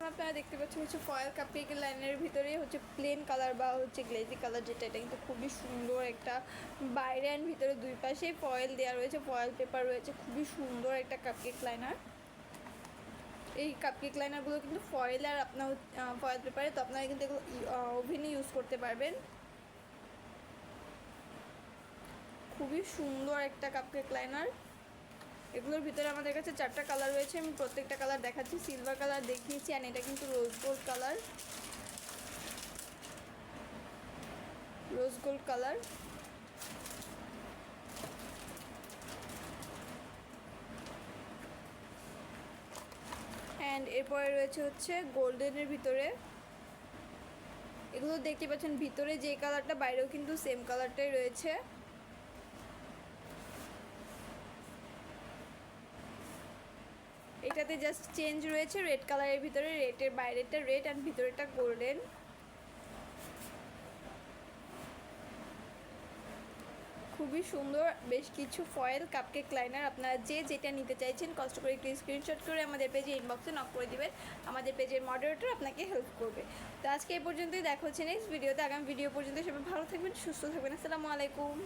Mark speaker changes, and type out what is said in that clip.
Speaker 1: আপনারা দেখতে পাচ্ছেন হচ্ছে ফয়েল কাপকেক লাইনের ভিতরে হচ্ছে প্লেন কালার বা হচ্ছে গ্লেজি কালার, যেটা এটা কিন্তু খুবই সুন্দর একটা, বাইরে অ্যান্ড ভিতরে দুই পাশেই ফয়েল দেওয়া রয়েছে, ফয়েল পেপার রয়েছে, খুবই সুন্দর একটা কাপকেক লাইনার। এই কাপকেক লাইনারগুলো কিন্তু ফয়েল আর আপনার ফয়েল পেপারে, তো আপনারা কিন্তু এগুলো ওভেনে ইউজ করতে পারবেন। খুবই সুন্দর একটা কাপকেক লাইনার। এগুলোর ভিতরে আমাদের কাছে 4টা কালার রয়েছে, আমি প্রত্যেকটা কালার দেখাচ্ছি। সিলভার কালার দেখিয়েছি, আর এটা কিন্তু rose gold colour, rose gold colour. And এরপরে রয়েছে হচ্ছে গোল্ডেনের ভিতরে। এগুলো দেখতে পাচ্ছেন ভিতরে যে কালারটা, বাইরেও কিন্তু সেম কালারটাই রয়েছে। এটাতে জাস্ট চেঞ্জ রয়েছে রেড কালারের ভিতরে, রেডের বাইরেটা রেড অ্যান্ড ভিতরেটা গোল্ডেন। খুবই সুন্দর বেশ কিছু ফয়েল কাপকেক লাইনার। আপনারা যে যেটা নিতে চাইছেন কষ্ট করে একটু স্ক্রিনশট করে আমাদের পেজে ইনবক্সে নক করে দিবেন, আমাদের পেজের মডারেটর আপনাকে হেল্প করবে। তো আজকে এই পর্যন্তই, দেখা হচ্ছে নেক্সট ভিডিওতে। আগামী ভিডিও পর্যন্ত সবাই ভালো থাকবেন, সুস্থ থাকবেন। আসসালামু আলাইকুম।